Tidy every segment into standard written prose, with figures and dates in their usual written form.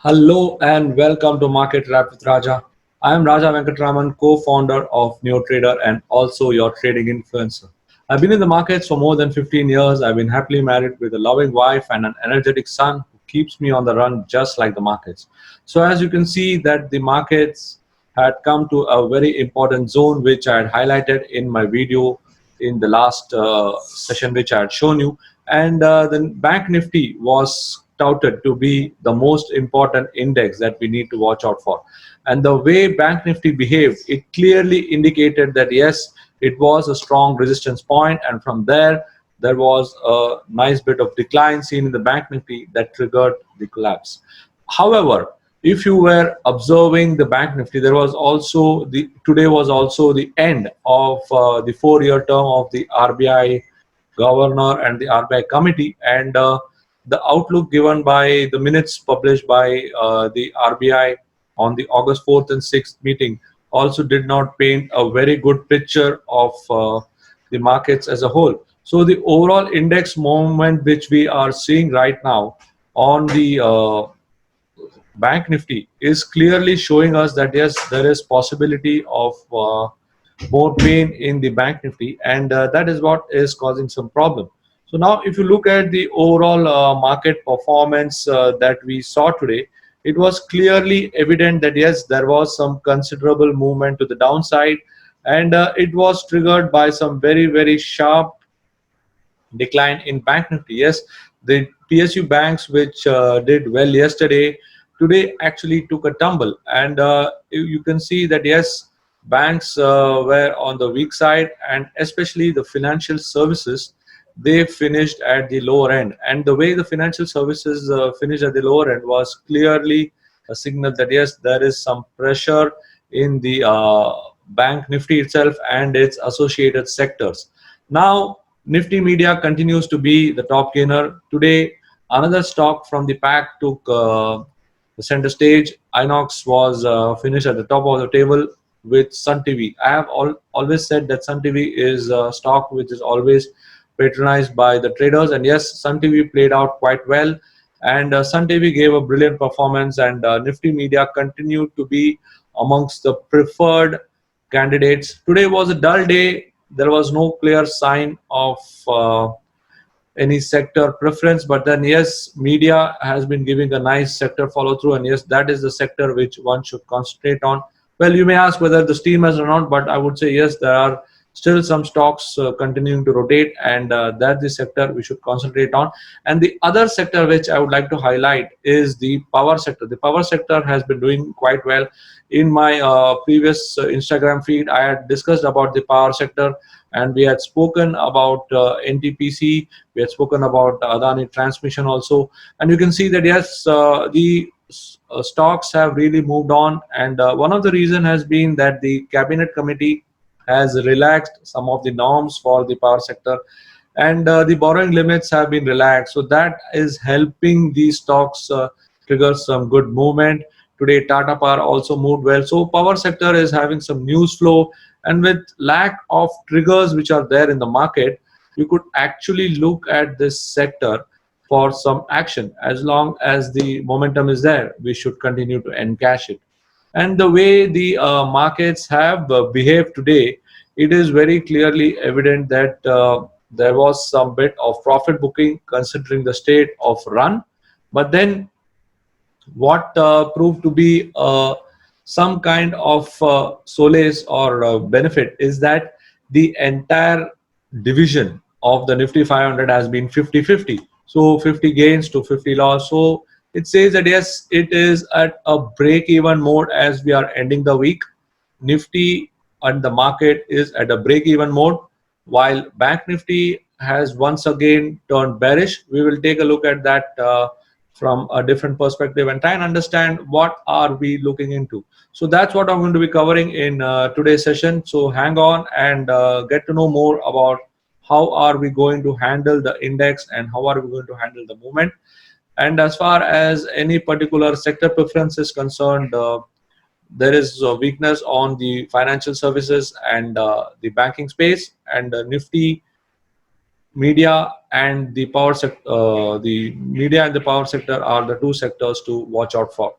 Hello and welcome to Market Wrap with Raja. I am Raja Venkatraman, co-founder of NeoTrader and also your trading influencer. I've been in the markets for more than 15 years. I've been happily married with a loving wife and an energetic son who keeps me on the run just like the markets. So as you can see that the markets had come to a very important zone which I had highlighted in my video in the last session which I had shown you, and the Bank Nifty was touted to be the most important index that we need to watch out for. And the way Bank Nifty behaved, it clearly indicated that yes, it was a strong resistance point, and from there was a nice bit of decline seen in the Bank Nifty that triggered the collapse. However, if you were observing the Bank Nifty, there was also the today was also the end of the 4-year term of the RBI governor and the RBI committee, and the outlook given by the minutes published by the RBI on the August 4th and 6th meeting also did not paint a very good picture of the markets as a whole. So the overall index movement which we are seeing right now on the Bank Nifty is clearly showing us that yes, there is possibility of more pain in the Bank Nifty, and that is what is causing some problem. So now, if you look at the overall market performance that we saw today, it was clearly evident that yes, there was some considerable movement to the downside, and it was triggered by some very sharp decline in Bank Nifty. Yes, the PSU banks, which did well yesterday, today actually took a tumble, and you can see that yes, banks were on the weak side, and especially the financial services. They finished at the lower end, and the way the financial services finished at the lower end was clearly a signal that yes, there is some pressure in the Bank Nifty itself and its associated sectors. Now, Nifty Media continues to be the top gainer. Today, another stock from the pack took the center stage. Inox was finished at the top of the table with Sun TV. I have always said that Sun TV is a stock which is always patronized by the traders. And yes, Sun TV played out quite well. And Sun TV gave a brilliant performance, and Nifty Media continued to be amongst the preferred candidates. Today was a dull day. There was no clear sign of any sector preference, but then yes, media has been giving a nice sector follow through, and yes, that is the sector which one should concentrate on. Well, you may ask whether the steam has run out, but I would say yes, there are still some stocks continuing to rotate, and that's the sector we should concentrate on. And the other sector which I would like to highlight is the power sector. The power sector has been doing quite well. In my previous Instagram feed, I had discussed about the power sector, and we had spoken about NTPC, we had spoken about Adani Transmission also, and you can see that yes, the stocks have really moved on, and one of the reason has been that the cabinet committee has relaxed some of the norms for the power sector, and the borrowing limits have been relaxed, so that is helping these stocks trigger some good movement. Today Tata Power also moved well, so power sector is having some news flow, and with lack of triggers which are there in the market, you could actually look at this sector for some action. As long as the momentum is there, we should continue to encash it. And the way the markets have behaved today, it is very clearly evident that there was some bit of profit booking considering the state of run. But then what proved to be some kind of solace or benefit is that the entire division of the Nifty 500 has been 50-50. So 50 gains to 50 loss. So it says that yes, it is at a break-even mode as we are ending the week. Nifty and the market is at a break-even mode, while Bank Nifty has once again turned bearish. We will take a look at that from a different perspective and try and understand what are we looking into. So that's what I'm going to be covering in today's session. So hang on and get to know more about how are we going to handle the index and how are we going to handle the movement. And as far as any particular sector preference is concerned, there is a weakness on the financial services and the banking space, and Nifty media and the power sector are the two sectors to watch out for.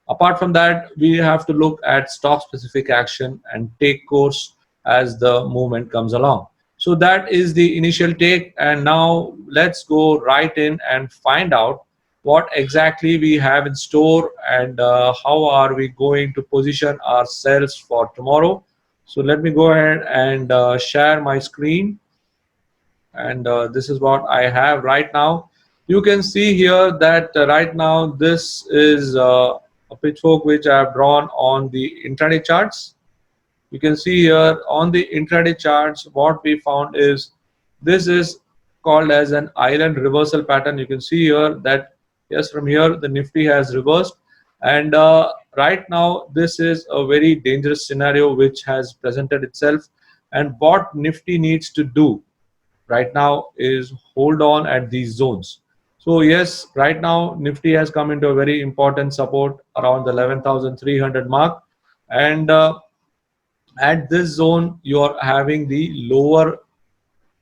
Apart from that, we have to look at stock specific action and take course as the movement comes along. So that is the initial take, and now let's go right in and find out what exactly we have in store and how are we going to position ourselves for tomorrow. So let me go ahead and share my screen, and this is what I have right now. You can see here that right now this is a pitchfork which I have drawn on the intraday charts. You can see here on the intraday charts what we found is this is called as an island reversal pattern. You can see here that yes, from here the Nifty has reversed, and right now this is a very dangerous scenario which has presented itself. And what Nifty needs to do right now is hold on at these zones. So yes, right now Nifty has come into a very important support around the 11,300 mark, and at this zone you are having the lower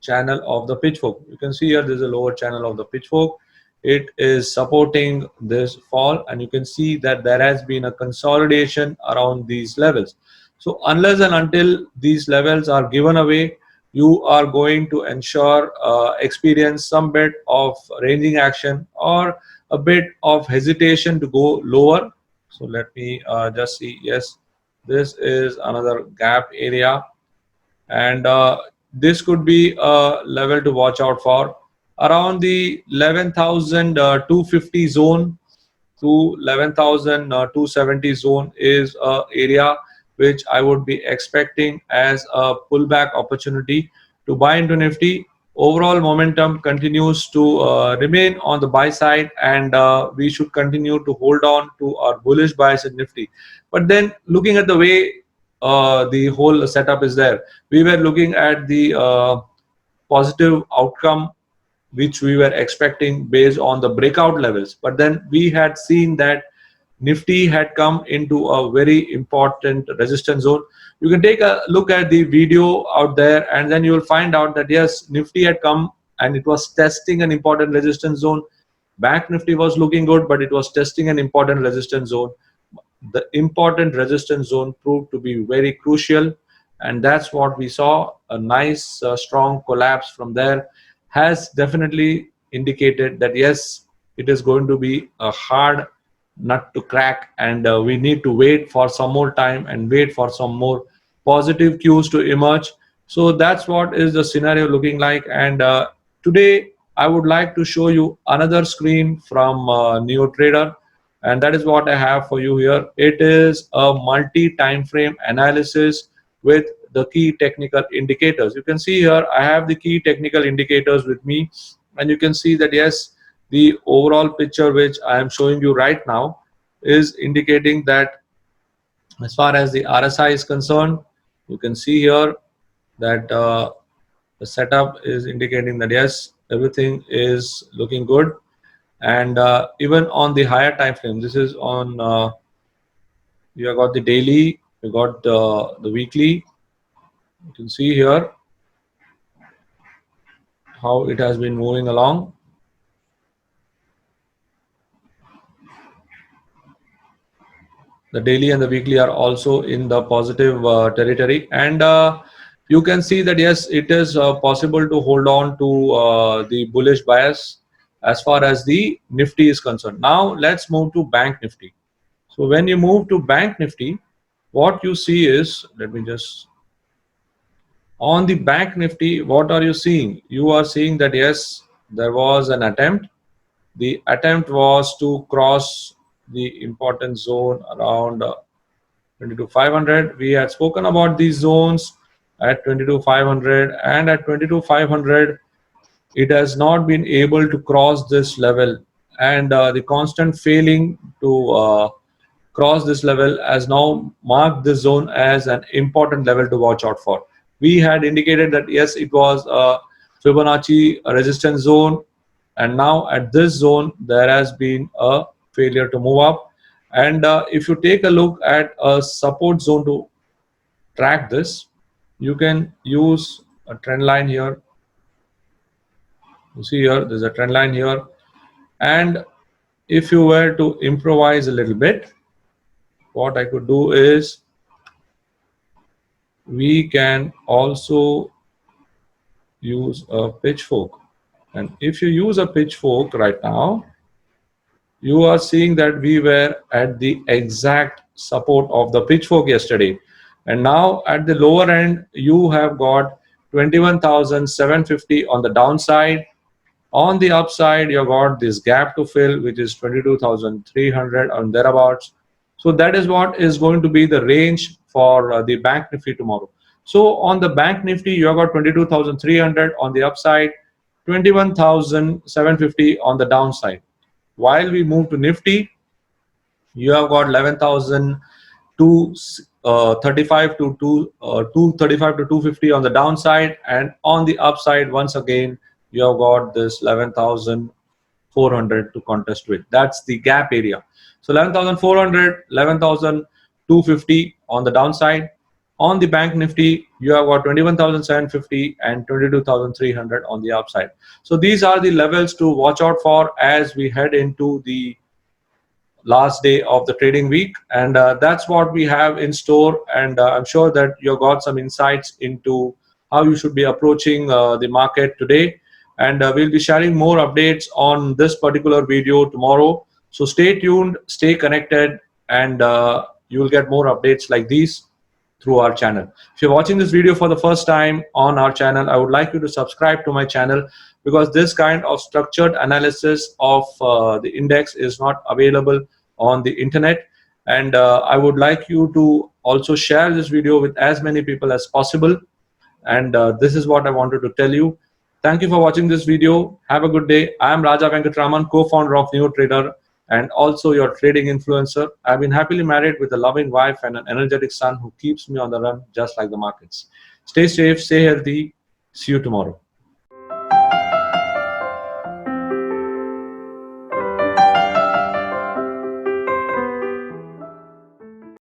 channel of the pitchfork. You can see here there's a lower channel of the pitchfork. It is supporting this fall, and you can see that there has been a consolidation around these levels. So unless and until these levels are given away, you are going to ensure experience some bit of ranging action or a bit of hesitation to go lower. So let me just see. Yes, this is another gap area, and this could be a level to watch out for around the 11,250 zone to 11,270 zone is a area which I would be expecting as a pullback opportunity to buy into Nifty. Overall momentum continues to remain on the buy side, and we should continue to hold on to our bullish bias in Nifty. But then looking at the way the whole setup is there, we were looking at the positive outcome which we were expecting based on the breakout levels. But then we had seen that Nifty had come into a very important resistance zone. You can take a look at the video out there, and then you will find out that yes, Nifty had come and it was testing an important resistance zone. Bank Nifty was looking good, but it was testing an important resistance zone. The important resistance zone proved to be very crucial, and that's what we saw. A nice strong collapse from there has definitely indicated that yes, it is going to be a hard nut to crack, and we need to wait for some more time and wait for some more positive cues to emerge. So that's what is the scenario looking like. And today I would like to show you another screen from NeoTrader, and that is what I have for you here. It is a multi-time frame analysis with the key technical indicators. You can see here I have the key technical indicators with me, and you can see that yes, the overall picture which I am showing you right now is indicating that as far as the RSI is concerned, you can see here that the setup is indicating that yes, everything is looking good. And even on the higher time frame, this is on you have got the daily, you got the weekly. You can see here how it has been moving along. The daily and the weekly are also in the positive territory, and you can see that yes, it is possible to hold on to the bullish bias as far as the Nifty is concerned. Now let's move to Bank Nifty. So when you move to Bank Nifty, what you see is, let me just, on the Bank Nifty, what are you seeing? You are seeing that yes, there was an attempt. The attempt was to cross the important zone around 22,500. We had spoken about these zones at 22,500, and at 22,500 it has not been able to cross this level, and the constant failing to cross this level has now marked this zone as an important level to watch out for. We had indicated that yes, it was a Fibonacci resistance zone, and now at this zone there has been a failure to move up. And if you take a look at a support zone to track this, you can use a trend line here. You see here, there's a trend line here. And if you were to improvise a little bit, what I could do is we can also use a pitchfork. And if you use a pitchfork right now, you are seeing that we were at the exact support of the pitchfork yesterday. And now at the lower end, you have got 21,750 on the downside. On the upside, you got this gap to fill, which is 22,300 on thereabouts. So that is what is going to be the range for the Bank Nifty tomorrow. So on the Bank Nifty, you have got 22,300 on the upside, 21,750 on the downside. While we move to Nifty, you have got 11,235 to 235 to 250 on the downside, and on the upside, once again, you have got this 11,400 to contest with. That's the gap area. So 11,400, 11,250 on the downside. On the Bank Nifty, you have got 21,750 and 22,300 on the upside. So these are the levels to watch out for as we head into the last day of the trading week. And that's what we have in store. And I'm sure that you got some insights into how you should be approaching the market today. And we'll be sharing more updates on this particular video tomorrow. So stay tuned, stay connected, and you will get more updates like these through our channel. If you're watching this video for the first time on our channel, I would like you to subscribe to my channel, because this kind of structured analysis of the index is not available on the internet. And I would like you to also share this video with as many people as possible. And this is what I wanted to tell you. Thank you for watching this video. Have a good day. I am Raja Venkatraman, co-founder of NeoTrader and also your trading influencer. I've been happily married with a loving wife and an energetic son who keeps me on the run just like the markets. Stay safe, stay healthy. See you tomorrow.